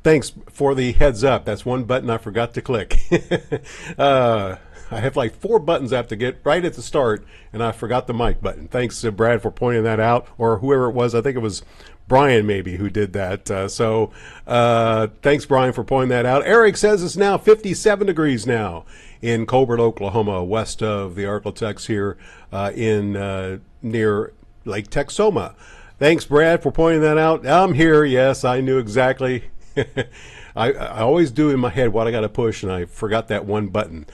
Thanks for the heads up. That's one button I forgot to click. I have like 4 buttons I have to get right at the start, and I forgot the mic button. Thanks, Brad, for pointing that out, or whoever it was. I think it was Brian maybe who did that. Thanks, Brian, for pointing that out. Eric says it's now 57 degrees now in Colbert, Oklahoma, west of the ArkLaTex here in near Lake Texoma. Thanks, Brad, for pointing that out. I'm here. Yes, I knew exactly. I always do in my head what I got to push, and I forgot that one button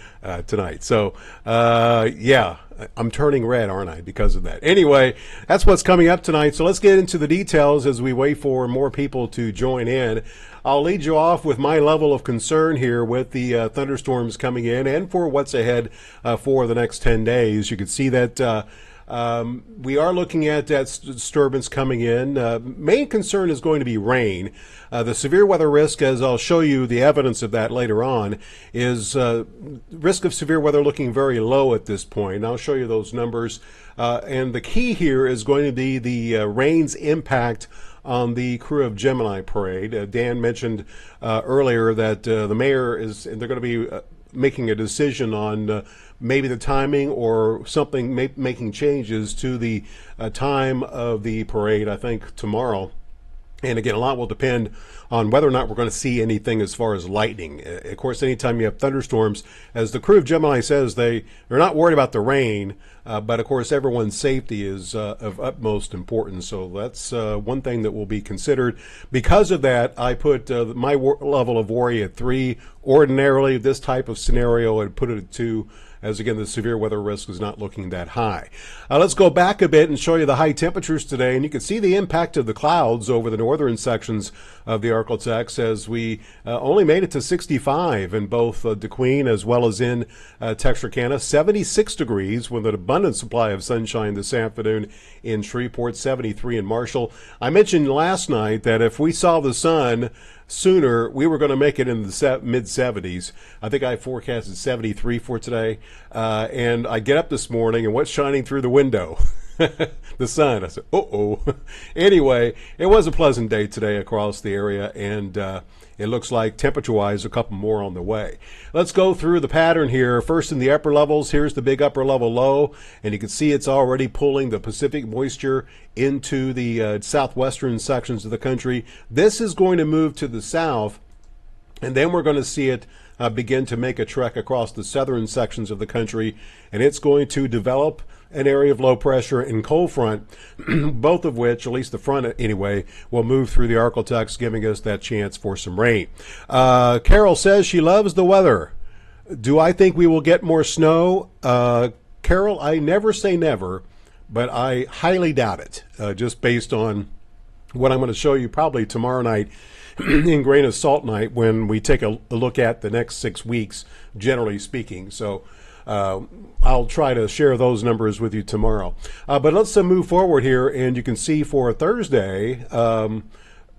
tonight. So, yeah, I'm turning red, aren't I, because of that. Anyway, that's what's coming up tonight. So let's get into the details as we wait for more people to join in. I'll lead you off with my level of concern here with the thunderstorms coming in and for what's ahead for the next 10 days. You can see that we are looking at that disturbance coming in. Main concern is going to be rain. The severe weather risk, as I'll show you the evidence of that later on, is risk of severe weather looking very low at this point. I'll show you those numbers. And the key here is going to be the rain's impact on the Crew of Gemini parade. Dan mentioned earlier that the mayor they're going to be making a decision on maybe the timing or something, making changes to the time of the parade, I think tomorrow. And again, a lot will depend on whether or not we're going to see anything as far as lightning. Of course, anytime you have thunderstorms, as the Crew of Gemini says, they're not worried about the rain, but of course everyone's safety is of utmost importance. So that's one thing that will be considered. Because of that, I put my level of worry at 3. Ordinarily, this type of scenario, I'd put it at 2. As again, the severe weather risk is not looking that high. Let's go back a bit and show you the high temperatures today, and you can see the impact of the clouds over the northern sections of the ArkLaTex as we only made it to 65 in both DeQueen as well as in Texarkana, 76 degrees with an abundant supply of sunshine this afternoon in Shreveport, 73 in Marshall. I mentioned last night that if we saw the sun sooner, we were going to make it in the mid-70s. I think I forecasted 73 for today. And I get up this morning, and what's shining through the window? The sun. I said, uh-oh. Anyway, it was a pleasant day today across the area, and it looks like temperature-wise a couple more on the way. Let's go through the pattern here. First in the upper levels, here's the big upper level low, and you can see it's already pulling the Pacific moisture into the southwestern sections of the country. This is going to move to the south, and then we're going to see it begin to make a trek across the southern sections of the country, and it's going to develop an area of low pressure and cold front, both of which, at least the front anyway, will move through the ArkLaTex, giving us that chance for some rain. Carol says she loves the weather. Do I think we will get more snow? Carol, I never say never, but I highly doubt it, just based on what I'm going to show you probably tomorrow night in Grain of Salt night when we take a look at the next 6 weeks, generally speaking. So I'll try to share those numbers with you tomorrow. But let's move forward here, and you can see for Thursday,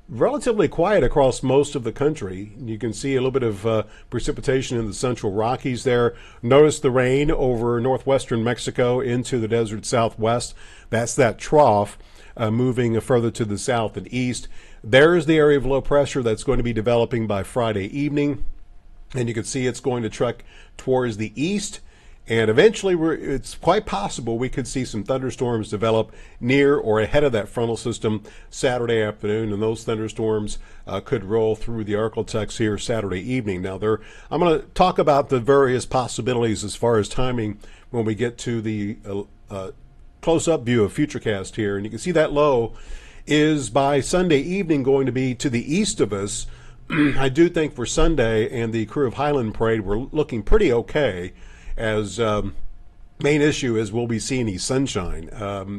relatively quiet across most of the country. You can see a little bit of precipitation in the central Rockies there. Notice the rain over northwestern Mexico into the desert southwest. That's that trough moving further to the south and east. There's the area of low pressure that's going to be developing by Friday evening. And you can see it's going to trek towards the east. And eventually, it's quite possible we could see some thunderstorms develop near or ahead of that frontal system Saturday afternoon. And those thunderstorms could roll through the ArkLaTex here Saturday evening. Now, I'm going to talk about the various possibilities as far as timing when we get to the close-up view of Futurecast here. And you can see that low is by Sunday evening going to be to the east of us. I do think for Sunday and the Crew of Highland Parade, we're looking pretty okay, as main issue is will we see any sunshine.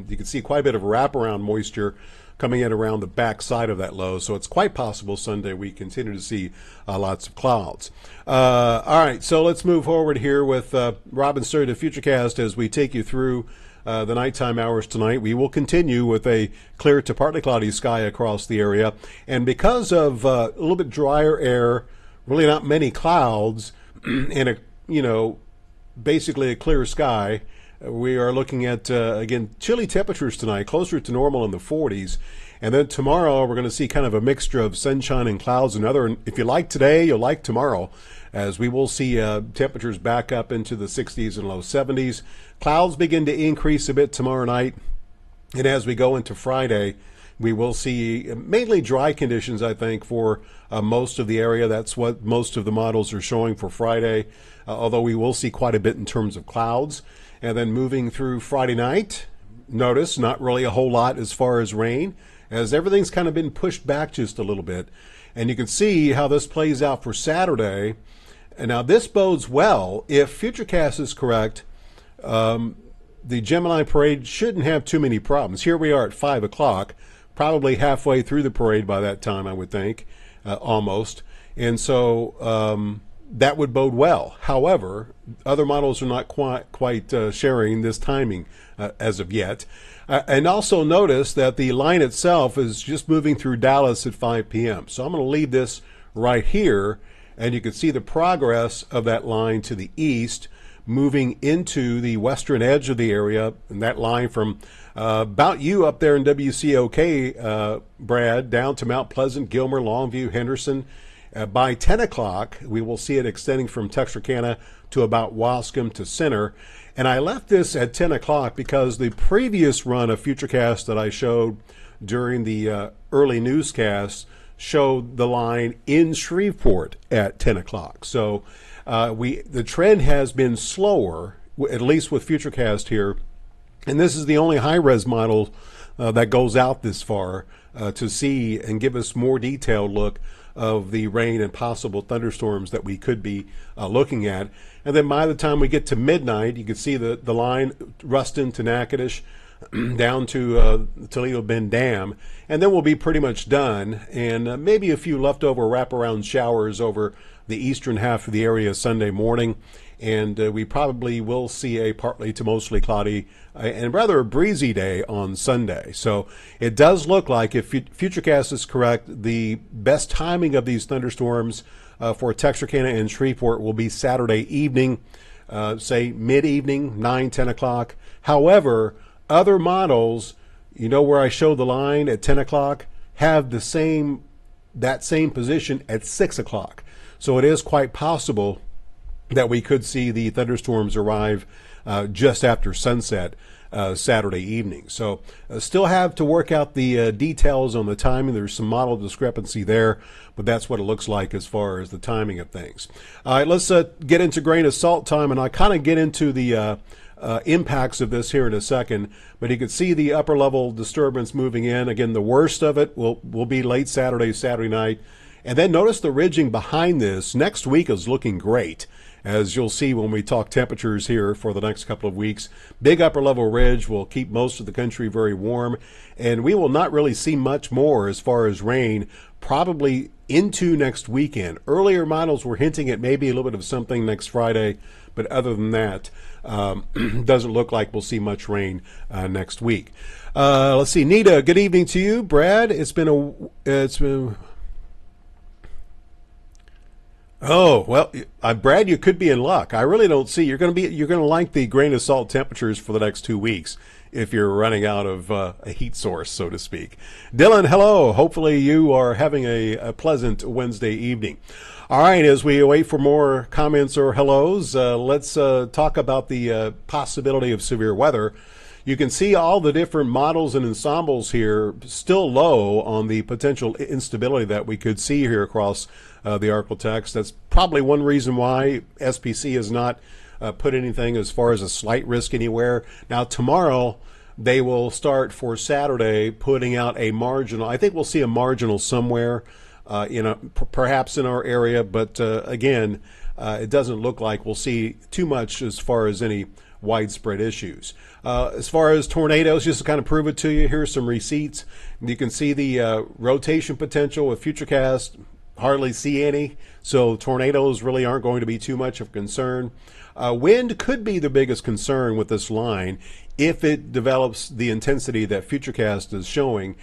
You can see quite a bit of wraparound moisture coming in around the back side of that low, so it's quite possible Sunday we continue to see lots of clouds. All right, so let's move forward here with Robin Sturdy of Futurecast as we take you through the nighttime hours tonight. We will continue with a clear to partly cloudy sky across the area. And because of a little bit drier air, really not many clouds, and basically a clear sky, we are looking at, again, chilly temperatures tonight, closer to normal in the 40s. And then tomorrow, we're going to see kind of a mixture of sunshine and clouds and other. And if you like today, you'll like tomorrow, as we will see temperatures back up into the 60s and low 70s. Clouds begin to increase a bit tomorrow night. And as we go into Friday, we will see mainly dry conditions, I think, for most of the area. That's what most of the models are showing for Friday, although we will see quite a bit in terms of clouds. And then moving through Friday night, notice not really a whole lot as far as rain, as everything's kind of been pushed back just a little bit. And you can see how this plays out for Saturday. And now this bodes well. If Futurecast is correct, the Gemini parade shouldn't have too many problems. Here we are at 5 o'clock, probably halfway through the parade by that time, I would think, almost. And so that would bode well. However, other models are not quite sharing this timing as of yet. And also notice that the line itself is just moving through Dallas at 5 p.m. So I'm going to leave this right here, and you can see the progress of that line to the east, moving into the western edge of the area, and that line from about you up there in WCOK, Brad, down to Mount Pleasant, Gilmer, Longview, Henderson. By 10 o'clock, we will see it extending from Texarkana to about Wascom to Center. And I left this at 10 o'clock because the previous run of Futurecast that I showed during the early newscast showed the line in Shreveport at 10 o'clock. So the trend has been slower, at least with Futurecast here. And this is the only high-res model that goes out this far to see and give us more detailed look of the rain and possible thunderstorms that we could be looking at. And then by the time we get to midnight, you can see the line Ruston to Natchitoches down to Toledo Bend Dam, and then we'll be pretty much done, and maybe a few leftover wraparound showers over the eastern half of the area Sunday morning. And we probably will see a partly to mostly cloudy and rather a breezy day on Sunday. So it does look like, if Futurecast is correct, the best timing of these thunderstorms for Texarkana and Shreveport will be Saturday evening, say mid-evening, 9, 10 o'clock. However, other models, you know, where I show the line at 10 o'clock, have that same position at 6 o'clock. So it is quite possible that we could see the thunderstorms arrive just after sunset Saturday evening. So still have to work out the details on the timing. There's some model discrepancy there, but that's what it looks like as far as the timing of things. All right, let's get into grain of salt time, and I'll kind of get into the impacts of this here in a second. But you can see the upper level disturbance moving in. Again, the worst of it will be late Saturday night. And then notice the ridging behind this. Next week is looking great, as you'll see when we talk temperatures here for the next couple of weeks. Big upper level ridge will keep most of the country very warm, and we will not really see much more as far as rain probably into next weekend. Earlier models were hinting at maybe a little bit of something next Friday, but other than that, doesn't look like we'll see much rain next week. Let's see, Nita, good evening to you. Brad, it's been oh, well, Brad, you could be in luck. I really don't see you're going to like the grain of salt temperatures for the next 2 weeks if you're running out of a heat source, so to speak. Dylan, hello. Hopefully you are having a pleasant Wednesday evening. All right, as we wait for more comments or hellos, let's talk about the possibility of severe weather. You can see all the different models and ensembles here still low on the potential instability that we could see here across the ArkLaTex. That's probably one reason why SPC has not put anything as far as a slight risk anywhere. Now tomorrow they will start for Saturday putting out a marginal. I think we'll see a marginal somewhere, perhaps in our area, but again, it doesn't look like we'll see too much as far as any widespread issues. As far as tornadoes, just to kind of prove it to you, here's some receipts. You can see the rotation potential with Futurecast. Hardly see any, so tornadoes really aren't going to be too much of concern. Wind could be the biggest concern with this line if it develops the intensity that Futurecast is showing.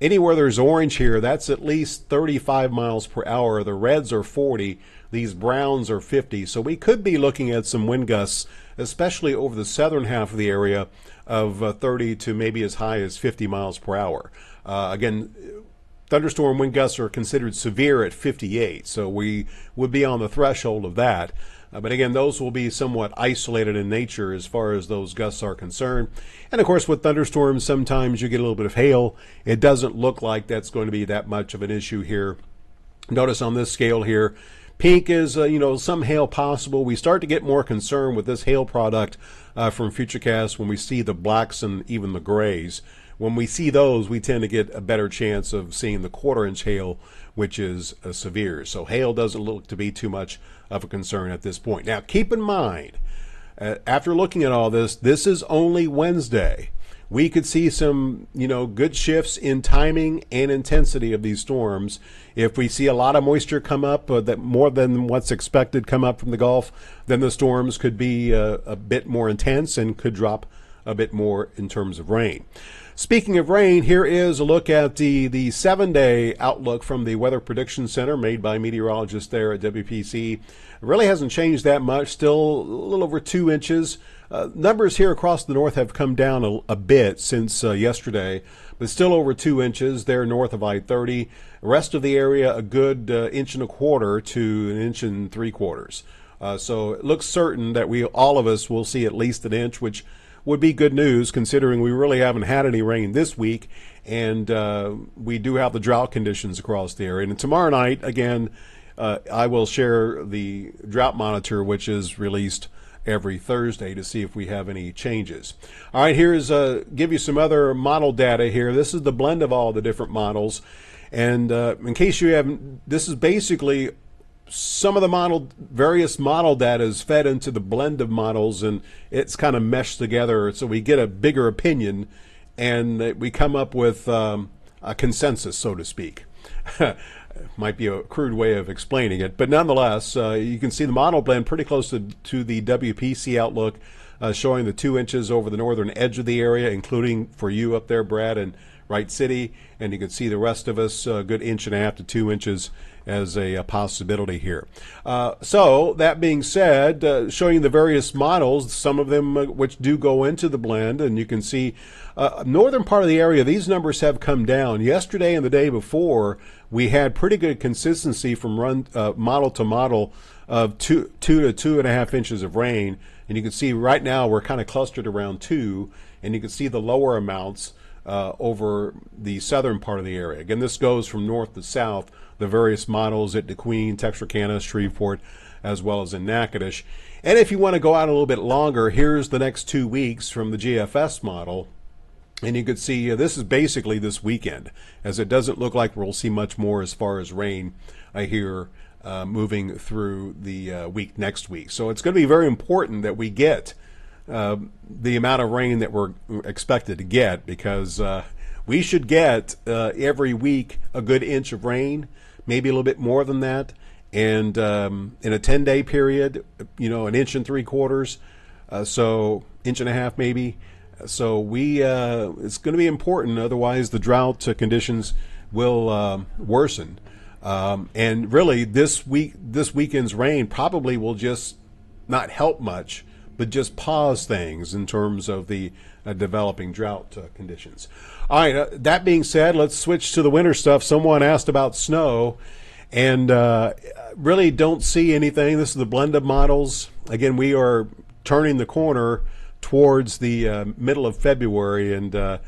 Anywhere there's orange here, that's at least 35 miles per hour. The reds are 40. These browns are 50. So we could be looking at some wind gusts, especially over the southern half of the area, of 30 to maybe as high as 50 miles per hour. Again, thunderstorm wind gusts are considered severe at 58, so we would be on the threshold of that. But again, those will be somewhat isolated in nature as far as those gusts are concerned. And of course, with thunderstorms, sometimes you get a little bit of hail. It doesn't look like that's going to be that much of an issue here. Notice on this scale here, pink is, some hail possible. We start to get more concerned with this hail product from Futurecast when we see the blacks and even the grays. When we see those, we tend to get a better chance of seeing the quarter-inch hail, which is severe. So hail doesn't look to be too much of a concern at this point. Now, keep in mind, after looking at all this, this is only Wednesday. We could see some, good shifts in timing and intensity of these storms. If we see a lot of moisture come up, that more than what's expected come up from the Gulf, then the storms could be a bit more intense and could drop a bit more in terms of rain. Speaking of rain, here is a look at the 7-day outlook from the Weather Prediction Center made by meteorologists there at WPC. It really hasn't changed that much, still a little over 2 inches. Numbers here across the north have come down a bit since yesterday, but still over 2 inches there north of I-30. The rest of the area, a good 1.25 inches to 1.75 inches. So it looks certain that all of us will see at least an inch, which would be good news considering we really haven't had any rain this week, and we do have the drought conditions across the area. And tomorrow night, again, I will share the drought monitor, which is released every Thursday, to see if we have any changes. All right, here's give you some other model data here. This is the blend of all the different models, and in case you haven't, this is basically some of the various model data is fed into the blend of models, and it's kind of meshed together so we get a bigger opinion and we come up with a consensus, so to speak. Might be a crude way of explaining it, but nonetheless, you can see the model blend pretty close to the WPC outlook, showing the 2 inches over the northern edge of the area, including for you up there, Brad, and Wright City, and you can see the rest of us a good 1.5 inches to 2 inches as a possibility here. So that being said, showing the various models, some of them which do go into the blend, and you can see northern part of the area, these numbers have come down. Yesterday and the day before, we had pretty good consistency from model to model of 2 to 2.5 inches of rain, and you can see right now we're kind of clustered around 2, and you can see the lower amounts over the southern part of the area. Again, this goes from north to south, the various models at DeQueen, Texarkana, Shreveport, as well as in Natchitoches. And if you want to go out a little bit longer, here's the next 2 weeks from the GFS model. And you can see this is basically this weekend, as it doesn't look like we'll see much more as far as rain here moving through the week next week. So it's going to be very important that we get the amount of rain that we're expected to get, because we should get every week a good inch of rain, maybe a little bit more than that, and in a 10-day period, 1.75 inches, so 1.5 inches maybe. So it's going to be important, otherwise the drought conditions will worsen. And really, this weekend's rain probably will just not help much, but just pause things in terms of the developing drought conditions. All right, that being said, let's switch to the winter stuff. Someone asked about snow, and really don't see anything. This is the blend of models. Again, we are turning the corner towards the middle of February, and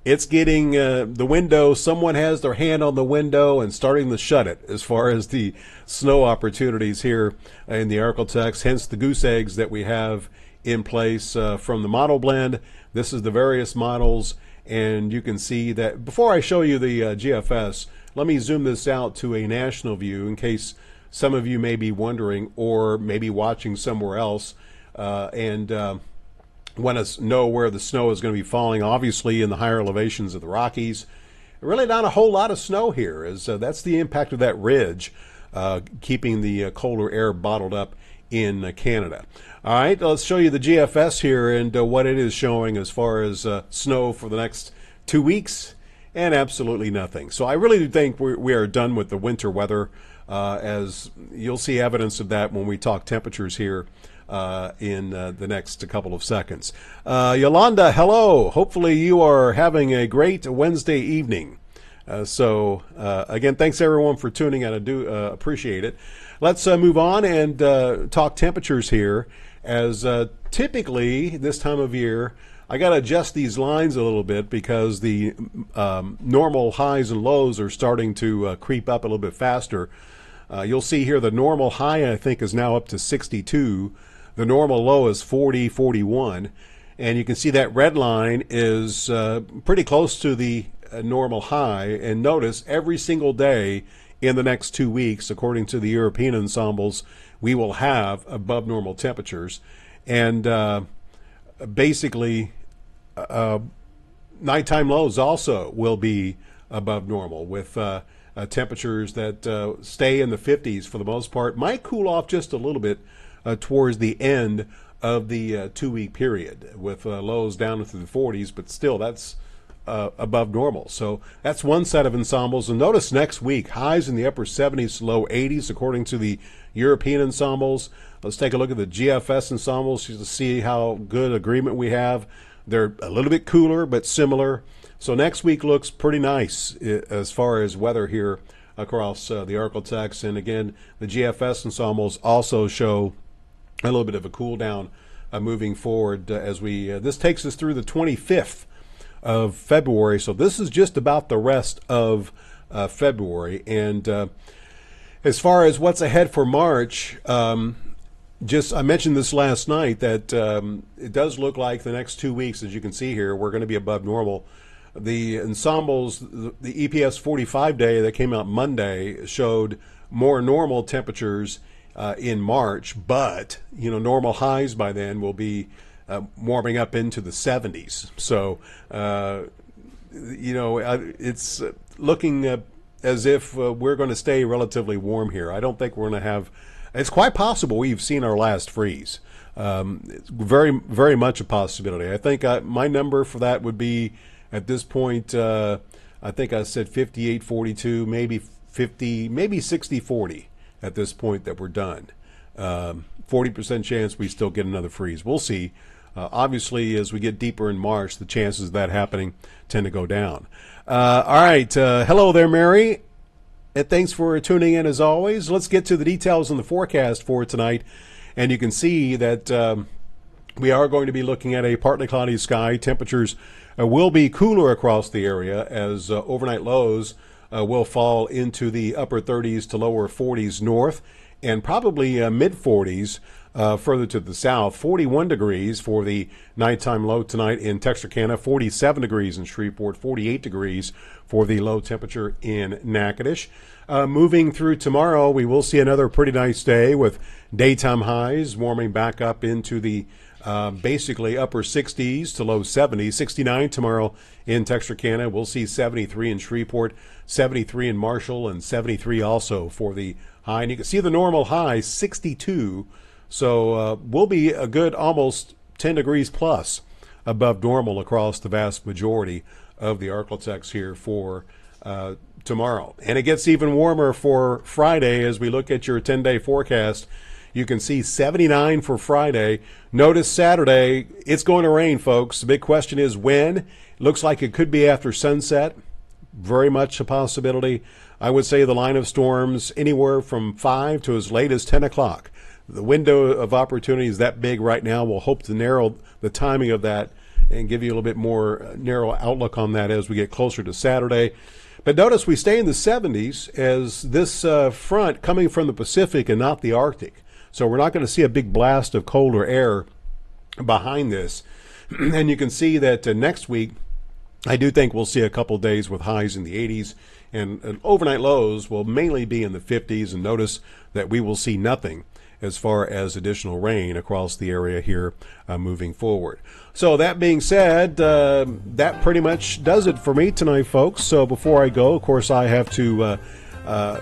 it's getting the window. Someone has their hand on the window and starting to shut it as far as the snow opportunities here in the ArkLaTex, hence the goose eggs that we have in place from the model blend. This is the various models, and you can see that. Before I show you the GFS, let me zoom this out to a national view in case some of you may be wondering or maybe watching somewhere else and want to know where the snow is going to be falling. Obviously in the higher elevations of the Rockies, really not a whole lot of snow here, as that's the impact of that ridge keeping the colder air bottled up in Canada. All right, let's show you the GFS here and what it is showing as far as snow for the next 2 weeks. and absolutely nothing. So I really do think we are done with the winter weather, as you'll see evidence of that when we talk temperatures here in the next couple of seconds. Yolanda, hello. Hopefully you are having a great Wednesday evening. Again, thanks everyone for tuning in. I do appreciate it. Let's move on and talk temperatures here, as typically this time of year, I got to adjust these lines a little bit because the normal highs and lows are starting to creep up a little bit faster. You'll see here the normal high, I think, is now up to 62. The normal low is 40, 41. And you can see that red line is pretty close to the normal high. And notice every single day in the next 2 weeks, according to the European ensembles, we will have above normal temperatures. And basically, nighttime lows also will be above normal, with temperatures that stay in the 50s for the most part. Might cool off just a little bit towards the end of the 2 week period, with lows down into the 40s, but still that's above normal. So that's one set of ensembles. And notice next week, highs in the upper 70s to low 80s, according to the European ensembles. Let's take a look at the GFS ensembles to see how good agreement we have. They're a little bit cooler, but similar. So next week looks pretty nice as far as weather here across the ArkLaTex. And again, the GFS ensembles also show a little bit of a cool down moving forward as we, this takes us through the 25th of February. So this is just about the rest of February. And as far as what's ahead for March, I mentioned this last night that it does look like the next 2 weeks, as you can see here, we're going to be above normal. The ensembles, the EPS 45 day that came out Monday showed more normal temperatures in March, but normal highs by then will be warming up into the 70s. So it's looking as if we're going to stay relatively warm here. I don't think we're going to have. It's quite possible we've seen our last freeze. It's very, very much a possibility. I think my number for that would be, at this point, I think I said 58-42, maybe 50, maybe 60-40 at this point that we're done. 40% chance we still get another freeze. We'll see. Obviously, as we get deeper in March, the chances of that happening tend to go down. All right. Hello there, Mary. And thanks for tuning in as always. Let's get to the details on the forecast for tonight. And you can see that we are going to be looking at a partly cloudy sky. Temperatures will be cooler across the area, as overnight lows will fall into the upper 30s to lower 40s north, and probably mid 40s further to the south. 41 degrees for the nighttime low tonight in Texarkana, 47 degrees in Shreveport, 48 degrees for the low temperature in Natchitoches. Moving through tomorrow, we will see another pretty nice day with daytime highs warming back up into the basically upper 60s to low 70s. 69 tomorrow in Texarkana. We'll see 73 in Shreveport, 73 in Marshall, and 73 also for the high. And you can see the normal high, 62. So we'll be a good almost 10 degrees plus above normal across the vast majority of the ArkLaTex here for tomorrow. And it gets even warmer for Friday as we look at your 10-day forecast. You can see 79 for Friday. Notice Saturday, it's going to rain, folks. The big question is when. It looks like it could be after sunset. Very much a possibility. I would say the line of storms anywhere from 5 to as late as 10 o'clock. The window of opportunity is that big right now. We'll hope to narrow the timing of that and give you a little bit more narrow outlook on that as we get closer to Saturday. But notice we stay in the 70s as this front coming from the Pacific and not the Arctic. So we're not going to see a big blast of colder air behind this. And you can see that next week, I do think we'll see a couple days with highs in the 80s, and overnight lows will mainly be in the 50s. And notice that we will see nothing as far as additional rain across the area here moving forward. So that being said, that pretty much does it for me tonight, folks. So before I go, of course, I have to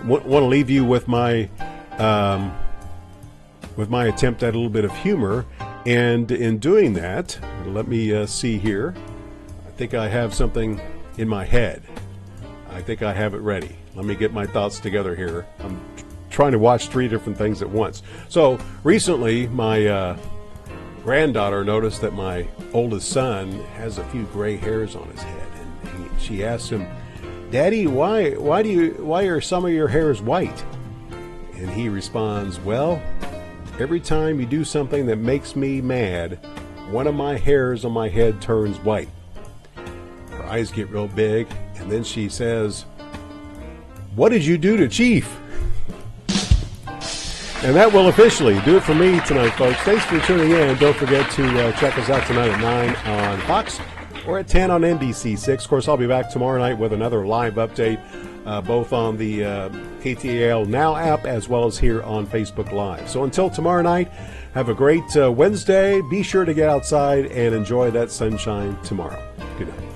want to leave you with my attempt at a little bit of humor. And in doing that, let me see here. I think I have something in my head. I think I have it ready. Let me get my thoughts together here. I'm trying to watch 3 different things at once. So recently, my granddaughter noticed that my oldest son has a few gray hairs on his head, and she asked him, "Daddy, why are some of your hairs white?" And he responds, "Well, every time you do something that makes me mad, one of my hairs on my head turns white." Her eyes get real big, and then she says, "What did you do to Chief?" And that will officially do it for me tonight, folks. Thanks for tuning in. Don't forget to check us out tonight at 9 on Fox or at 10 on NBC6. Of course, I'll be back tomorrow night with another live update, both on the KTAL Now app as well as here on Facebook Live. So until tomorrow night, have a great Wednesday. Be sure to get outside and enjoy that sunshine tomorrow. Good night.